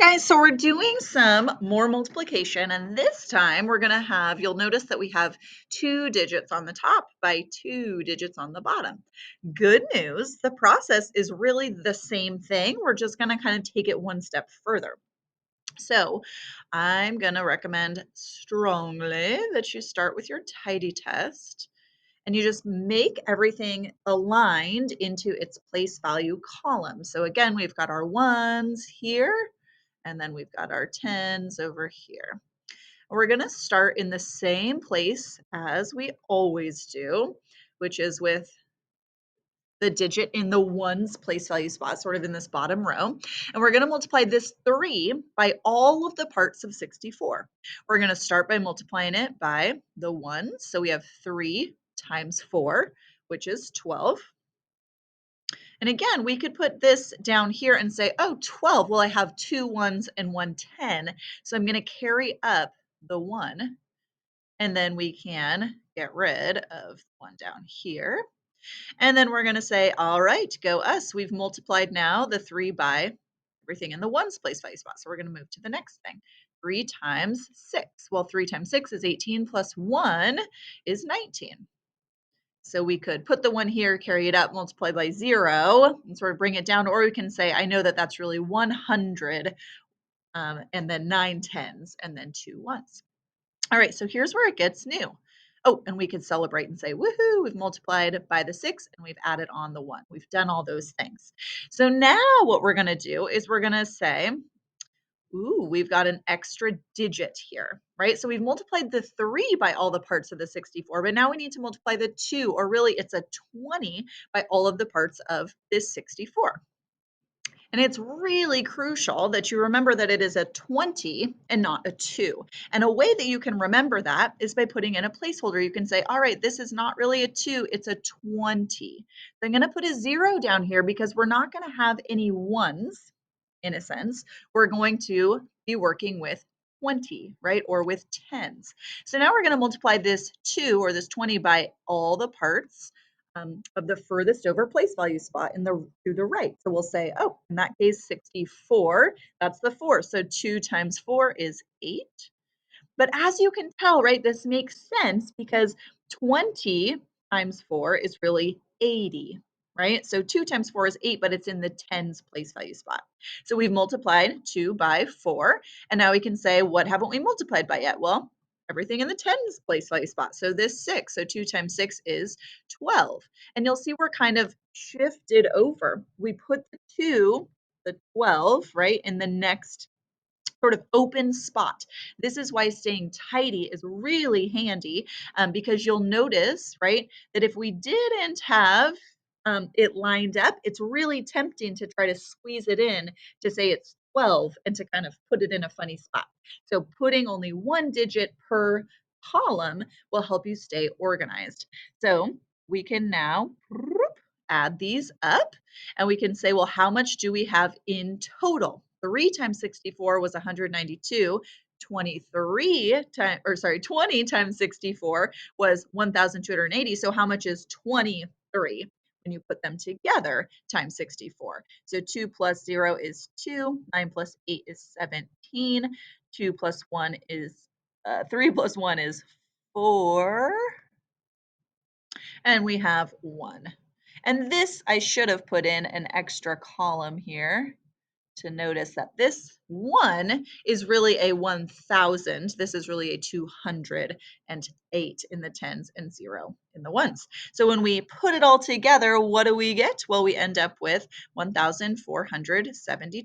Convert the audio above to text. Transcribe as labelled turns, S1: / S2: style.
S1: Guys, so we're doing some more multiplication, and this time we're going to have, you'll notice that we have 2 digits on the top by 2 digits on the bottom. Good news, the process is really the same thing. We're just going to kind of take it one step further. So I'm going to recommend strongly that you start with your tidy test and you just make everything aligned into its place value column. So again, we've got our ones here, and then we've got our tens over here. We're going to start in the same place as we always do, which is with the digit in the ones place value spot, sort of in this bottom row. And we're going to multiply this 3 by all of the parts of 64. We're going to start by multiplying it by the ones. So we have 3 times 4, which is 12. And again, we could put this down here and say, oh, 12. Well, I have 2 ones and 1 10. So I'm going to carry up the 1. And then we can get rid of 1 down here. And then we're going to say, all right, go us. We've multiplied now the 3 by everything in the ones place value spot. So we're going to move to the next thing. 3 times 6. Well, 3 times 6 is 18 plus 1 is 19. So we could put the 1 here, carry it up, multiply by 0, and sort of bring it down. Or we can say, I know that that's really 100, and then 9 tens, and then 2 ones. All right, so here's where it gets new. Oh, and we could celebrate and say, woohoo, we've multiplied by the 6 and we've added on the 1. We've done all those things. So now what we're going to do is we're going to say, ooh, we've got an extra digit here, right? So we've multiplied the 3 by all the parts of the 64, but now we need to multiply the 2, or really it's a 20 by all of the parts of this 64. And it's really crucial that you remember that it is a 20 and not a 2. And a way that you can remember that is by putting in a placeholder. You can say, all right, this is not really a 2, it's a 20. So I'm going to put a 0 down here because we're not going to have any ones, in a sense. We're going to be working with 20, right? Or with tens. So now we're going to multiply this 2 or this 20 by all the parts of the furthest over place value spot to the right. So we'll say, oh, in that case, 64, that's the 4. So 2 times 4 is 8. But as you can tell, right, this makes sense because 20 times 4 is really 80, right? So 2 times 4 is 8, but it's in the tens place value spot. So we've multiplied 2 by 4, and now we can say, what haven't we multiplied by yet? Well, everything in the tens place value spot. So this 6, so 2 times 6 is 12. And you'll see we're kind of shifted over. We put the 2, the 12, right, in the next sort of open spot. This is why staying tidy is really handy, because you'll notice, right, that if we didn't have it lined up, it's really tempting to try to squeeze it in to say it's 12 and to kind of put it in a funny spot. So putting only 1 digit per column will help you stay organized. So we can now add these up and we can say, well, how much do we have in total? 3 times 64 was 192. 20 times 64 was 1,280. So how much is 23 when you put them together times 64? So 2 plus 0 is 2. 9 plus 8 is 17. 2 plus 1 is 3 plus 1 is 4. And we have 1. And this, I should have put in an extra column here to notice that this 1 is really a 1,000. This is really a 208 in the tens and 0 in the ones. So when we put it all together, what do we get? Well, we end up with 1,472.